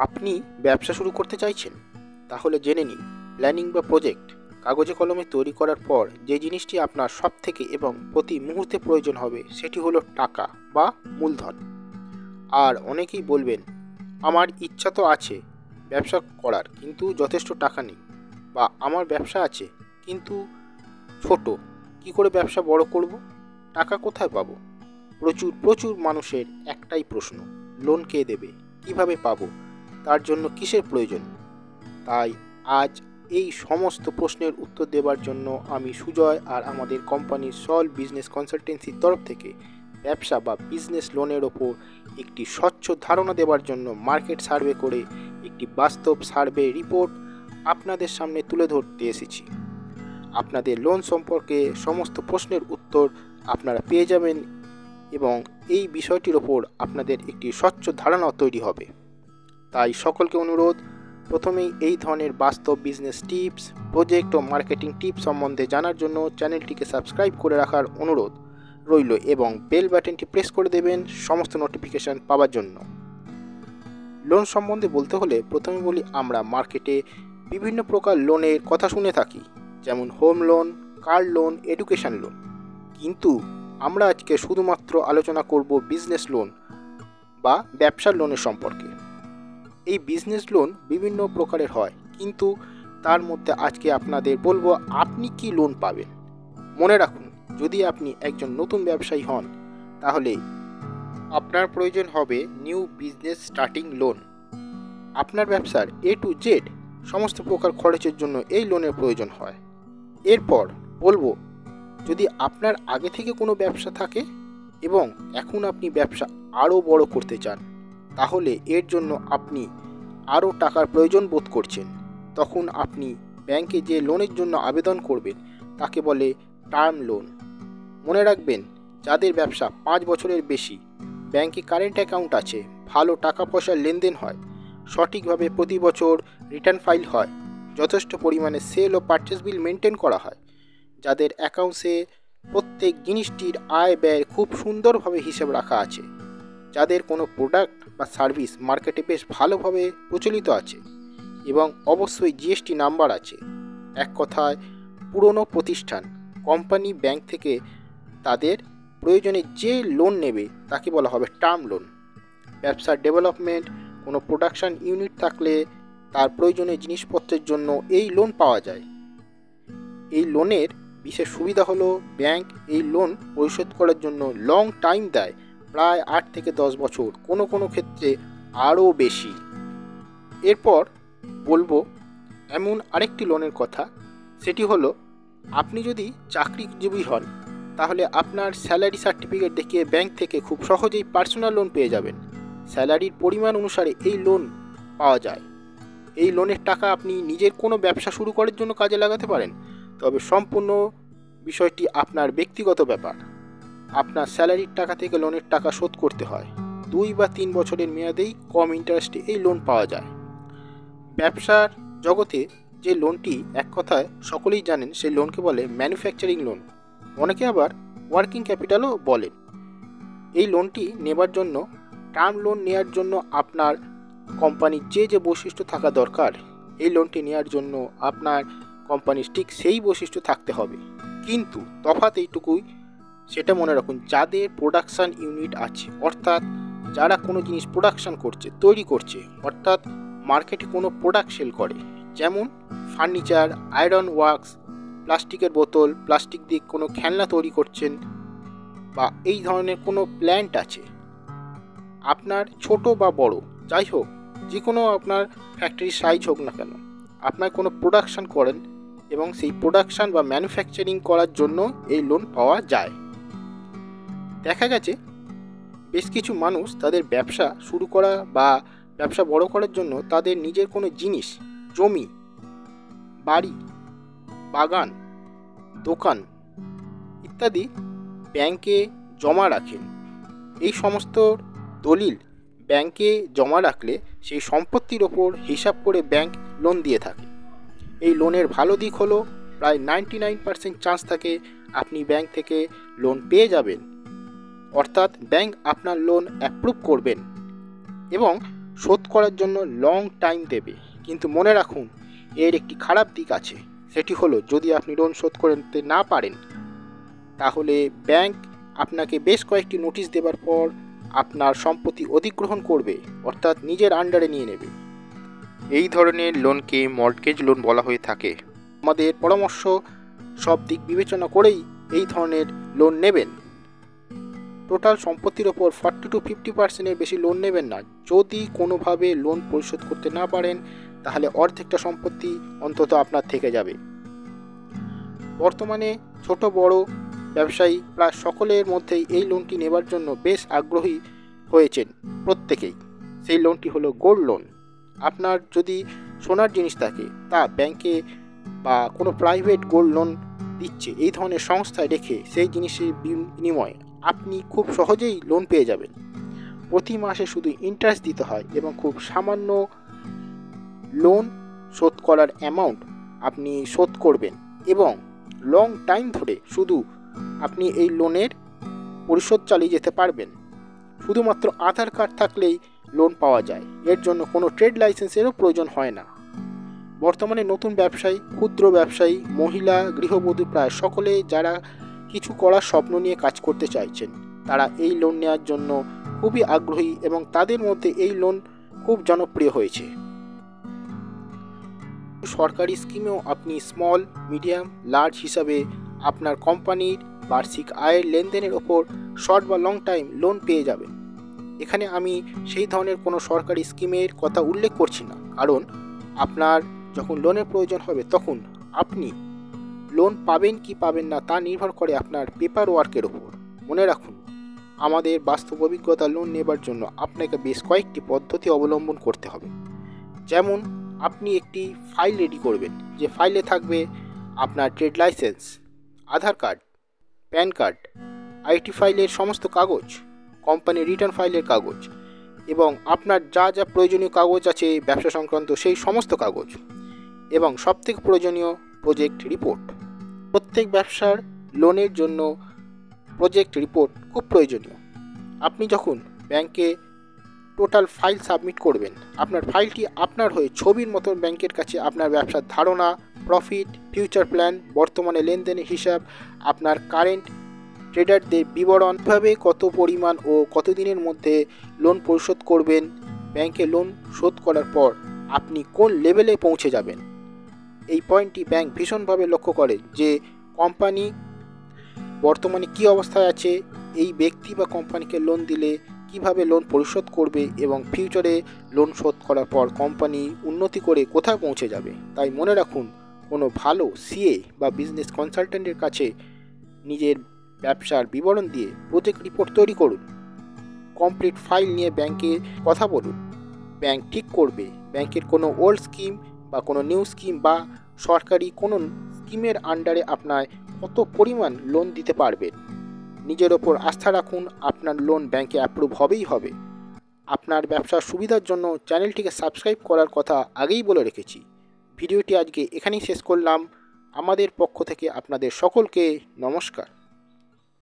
আপনি ব্যবসা শুরু করতে চাইছেন? তাহলে জেনে নিন, প্ল্যানিং বা প্রজেক্ট কাগজে কলমে তৈরি করার পর যে জিনিসটি আপনার সবথেকে এবং প্রতি মুহূর্তে প্রয়োজন হবে সেটি হলো টাকা বা মূলধন। আর অনেকেই বলবেন, আমার ইচ্ছা তো আছে ব্যবসা করার, কিন্তু যথেষ্ট টাকা নেই, বা আমার ব্যবসা আছে কিন্তু ছোট, কি করে ব্যবসা বড় করব, টাকা কোথায় পাবো? প্রচুর প্রচুর মানুষের একটাই প্রশ্ন, লোন কে দেবে, কিভাবে পাবো, তার জন্য কিসের প্রয়োজন? তাই আজ এই সমস্ত প্রশ্নের উত্তর দেওয়ার জন্য আমি সুজয় আর আমাদের কোম্পানির সলভ বিজনেস কনসালটেন্সির তরফ থেকে ব্যবসা বা বিজনেস লোনের ওপর একটি স্বচ্ছ ধারণা দেওয়ার জন্য মার্কেট সার্ভে করে একটি বাস্তব সার্ভে রিপোর্ট আপনাদের সামনে তুলে ধরতে এসেছি। আপনাদের লোন সম্পর্কে সমস্ত প্রশ্নের উত্তর আপনারা পেয়ে যাবেন এবং এই বিষয়টির ওপর আপনাদের একটি স্বচ্ছ ধারণা তৈরি হবে। তাই সকলকে অনুরোধ, প্রথমেই এই ধরনের বাস্তব বিজনেস টিপস, প্রজেক্ট ও মার্কেটিং টিপস সম্বন্ধে জানার জন্য চ্যানেলটিকে সাবস্ক্রাইব করে রাখার অনুরোধ রইল এবং বেল বাটনটি প্রেস করে দেবেন সমস্ত নোটিফিকেশান পাওয়ার জন্য। লোন সম্বন্ধে বলতে হলে প্রথমে বলি, আমরা মার্কেটে বিভিন্ন প্রকার লোনের কথা শুনে থাকি, যেমন home loan, car loan, education loan. কিন্তু আমরা আজকে শুধুমাত্র আলোচনা করব বিজনেস লোন বা ব্যবসার লোনের সম্পর্কে। এই বিজনেস লোন বিভিন্ন প্রকারের হয়, কিন্তু তার মধ্যে আজকে আপনাদের বলবো আপনি কি লোন পাবেন। মনে রাখুন, যদি আপনি একজন নতুন ব্যবসায়ী হন তাহলে আপনার প্রয়োজন হবে নিউ বিজনেস স্টার্টিং লোন। আপনার ব্যবসার A to Z সমস্ত প্রকার খরচের জন্য এই লোনের প্রয়োজন হয়। এরপর বলবো, যদি আপনার আগে থেকে কোনো ব্যবসা থাকে এবং এখন আপনি ব্যবসা আরও বড় করতে চান, তাহলে এর জন্য আপনি আরও টাকার প্রয়োজন বোধ করছেন, তখন আপনি ব্যাংকে যে লোনের জন্য আবেদন করবেন তাকে বলে টার্ম লোন। মনে রাখবেন, যাদের ব্যবসা 5 বছরের বেশি, ব্যাংকে কারেন্ট অ্যাকাউন্ট আছে, ভালো টাকা পয়সার লেনদেন হয়, সঠিকভাবে প্রতি বছর রিটার্ন ফাইল হয়, যথেষ্ট পরিমাণে সেল ও পারচেস বিল মেনটেন করা হয়, যাদের অ্যাকাউন্টসে প্রত্যেক জিনিসটির আয় ব্যয় খুব সুন্দরভাবে হিসেব রাখা আছে, যাদের কোনো প্রোডাক্ট বা সার্ভিস মার্কেটে বেশ ভালোভাবে প্রচলিত আছে এবং অবশ্যই জিএসটি নাম্বার আছে। এক কথায় পুরনো প্রতিষ্ঠান, কোম্পানি ব্যাংক থেকে তাদের প্রয়োজনে যে লোন নেবে তাকে বলা হবে টার্ম লোন। ব্যবসার ডেভেলপমেন্ট, কোনো প্রোডাকশন ইউনিট থাকলে তার প্রয়োজনীয় জিনিসপত্রের জন্য এই লোন পাওয়া যায়। এই লোনের বিশেষ সুবিধা হলো ব্যাংক এই লোন পরিশোধ করার জন্য লং টাইম দেয়, প্রায় 8 থেকে 10 বছর, কোনো কোনো ক্ষেত্রে আরও বেশি। এরপর বলবো এমন আরেকটি লোনের কথা, সেটি হলো আপনি যদি চাকরিজীবী হন তাহলে আপনার স্যালারি সার্টিফিকেট দেখিয়ে ব্যাংক থেকে খুব সহজেই পার্সোনাল লোন পেয়ে যাবেন। স্যালারির পরিমাণ অনুসারে এই লোন পাওয়া যায়। এই লোনের টাকা আপনি নিজের কোনো ব্যবসা শুরু করার জন্য কাজে লাগাতে পারেন, তবে সম্পূর্ণ বিষয়টি আপনার ব্যক্তিগত ব্যাপার। আপনার স্যালারির টাকা থেকে লোনের টাকা শোধ করতে হয়। 2 বা 3 বছরের মেয়াদেই কম ইন্টারেস্টে এই লোন পাওয়া যায়। ব্যবসার জগতে যে লোনটি এক কথায় সকলেই জানেন, সেই লোনকে বলে ম্যানুফ্যাকচারিং লোন, অনেকে আবার ওয়ার্কিং ক্যাপিটালও বলেন। এই লোনটি নেবার জন্য, টার্ম লোন নেওয়ার জন্য আপনার কোম্পানির যে বৈশিষ্ট্য থাকা দরকার, এই লোনটি নেওয়ার জন্য আপনার কোম্পানির ঠিক সেই বৈশিষ্ট্য থাকতে হবে। কিন্তু তফাৎ এইটুকুই, সেটা মনে রাখুন, যাদের প্রোডাকশান ইউনিট আছে, অর্থাৎ যারা কোনো জিনিস প্রোডাকশান করছে, তৈরি করছে, অর্থাৎ মার্কেটে কোনো প্রোডাক্ট সেল করে, যেমন ফার্নিচার, আয়রন ওয়ার্কস, প্লাস্টিকের বোতল, প্লাস্টিক দিয়ে কোনো খেলনা তৈরি করছেন, বা এই ধরনের কোনো প্ল্যান্ট আছে, আপনার ছোট বা বড় যাই হোক, যে কোনো আপনার ফ্যাক্টরি সাইজ হোক না কেন, আপনার কোনো প্রোডাকশান করেন এবং সেই প্রোডাকশান বা ম্যানুফ্যাকচারিং করার জন্য এই লোন পাওয়া যায়। দেখা গেছে বেশ কিছু মানুষ তাদের ব্যবসা শুরু করা বা ব্যবসা বড় করার জন্য তাদের নিজের কোনো জিনিস, জমি, বাড়ি, বাগান, দোকান ইত্যাদি ব্যাংকে জমা রাখেন। এই সমস্ত দলিল ব্যাংকে জমা রাখলে সেই সম্পত্তির ওপর হিসাব করে ব্যাংক লোন দিয়ে থাকে। এই লোনের ভালো দিক হলো প্রায় 99% চান্স থাকে আপনি ব্যাংক থেকে লোন পেয়ে যাবেন, অর্থাৎ ব্যাংক আপনার লোন অ্যাপ্রুভ করবেন। এবং শোধ করার জন্য লং টাইম দেবে। কিন্তু মনে রাখুন, এর একটি খারাপ দিক আছে। সেটি হলো, যদি আপনি লোন শোধ করতে না পারেন, তাহলে ব্যাংক আপনাকে বেশ কয়েকটি নোটিশ দেওয়ার পর আপনার সম্পত্তি অধিগ্রহণ করবে, অর্থাৎ নিজের আন্ডারে নিয়ে নেবে। এই ধরনের লোনকে মর্টগেজ লোন বলা হয়ে থাকে। আমাদের পরামর্শ, সব দিক বিবেচনা করেই এই ধরনের লোন নেবেন। টোটাল সম্পত্তির ওপর 40 to 50% বেশি লোন নেবেন না। যদি কোনোভাবে লোন পরিশোধ করতে না পারেন, তাহলে অর্ধেকটা সম্পত্তি অন্তত আপনার থেকে যাবে। বর্তমানে ছোট বড় ব্যবসায়ী প্রায় সকলের মধ্যেই এই লোনটি নেবার জন্য বেশ আগ্রহী হয়েছেন প্রত্যেকেই। সেই লোনটি হলো গোল্ড লোন। আপনার যদি সোনার জিনিস থাকে, তা ব্যাংকে বা কোনো প্রাইভেট গোল্ড লোন দিচ্ছে এই ধরনের সংস্থায় রেখে সেই জিনিসের বিনিময়ে আপনি খুব সহজেই লোন পেয়ে যাবেন। প্রতি মাসে শুধু ইন্টারেস্ট দিতে হয় এবং খুব সামান্য লোন শোধ করার অ্যামাউন্ট আপনি শোধ করবেন এবং লং টাইম ধরে শুধু আপনি এই লোনের পরিশোধ চালিয়ে যেতে পারবেন। শুধুমাত্র আধার কার্ড থাকলেই লোন পাওয়া যায়। এর জন্য কোনো ট্রেড লাইসেন্সেরও প্রয়োজন হয় না। বর্তমানে নতুন ব্যবসায়ী, ক্ষুদ্র ব্যবসায়ী, মহিলা, গৃহবধূ প্রায় সকলে যারা কিছু করার স্বপ্ন নিয়ে কাজ করতে চাইছেন, তারা এই লোন নেওয়ার জন্য খুবই আগ্রহী এবং তাদের মধ্যে এই লোন খুব জনপ্রিয় হয়েছে। সরকারি স্কিমেও আপনি স্মল, মিডিয়াম, লার্জ হিসাবে আপনার কোম্পানির বার্ষিক আয়ের লেনদেনের ওপর শর্ট বা লং টাইম লোন পেয়ে যাবেন। এখানে আমি সেই ধরনের কোনো সরকারি স্কিমের কথা উল্লেখ করছি না, কারণ আপনার যখন লোনের প্রয়োজন হবে তখন আপনি লোন পাবেন কি পাবেন না তা নির্ভর করে আপনার পেপার ওয়ার্কের ওপর। মনে রাখুন, আমাদের বাস্তব অভিজ্ঞতা লোন নেবার জন্য আপনাকে বেশ কয়েকটি পদ্ধতি অবলম্বন করতে হবে। যেমন, আপনি একটি ফাইল রেডি করবেন, যে ফাইলে থাকবে আপনার trade licence, Aadhaar card, pan card, IT ফাইলের সমস্ত কাগজ, কোম্পানির রিটার্ন ফাইলের কাগজ এবং আপনার যা যা প্রয়োজনীয় কাগজ আছে ব্যবসা সংক্রান্ত সেই সমস্ত কাগজ, এবং সবথেকে প্রয়োজনীয় প্রজেক্ট রিপোর্ট। প্রত্যেক ব্যবসার লোনের জন্য প্রজেক্ট রিপোর্ট খুব প্রয়োজনীয়। আপনি যখন ব্যাংকে টোটাল ফাইল সাবমিট করবেন, আপনার ফাইলটি আপনার হয়ে ছবির মতন ব্যাংকের কাছে আপনার ব্যবসার ধারণা, প্রফিট, ফিউচার প্ল্যান, বর্তমানে লেনদেনের হিসাব, আপনার কারেন্ট ট্রেডারদের বিবরণ, কীভাবে কত পরিমাণ ও কতদিনের মধ্যে লোন পরিশোধ করবেন, ব্যাংকে লোন শোধ করার পর আপনি কোন লেভেলে পৌঁছে যাবেন। এই পয়েন্টটি ব্যাংক ভীষণভাবে লক্ষ্য করে যে কোম্পানি বর্তমানে কী অবস্থায় আছে, এই ব্যক্তি বা কোম্পানিকে লোন দিলে কিভাবে লোন পরিশোধ করবে এবং ফিউচারে লোন শোধ করার পর কোম্পানি উন্নতি করে কোথায় পৌঁছে যাবে। তাই মনে রাখুন, কোনো ভালো সিএ বা বিজনেস কনসালটেন্টের কাছে নিজের ব্যবসার বিবরণ দিয়ে প্রজেক্ট রিপোর্ট তৈরি করুন। কমপ্লিট ফাইল নিয়ে ব্যাংকে কথা বলুন। ব্যাংক ঠিক করবে ব্যাংকের কোনো ওল্ড স্কিম বা কোনো নিউ স্কিম বা সরকারি কোনো স্কিমের আন্ডারে আপনার কত পরিমাণ লোন দিতে পারবেন। নিজের ওপর আস্থা রাখুন, আপনার লোন ব্যাংকে অ্যাপ্রুভ হবেই হবে। আপনার ব্যবসার সুবিধার জন্য চ্যানেলটিকে সাবস্ক্রাইব করার কথা আগেই বলে রেখেছি। ভিডিওটি আজকে এখানেই শেষ করলাম। আমাদের পক্ষ থেকে আপনাদের সকলকে নমস্কার।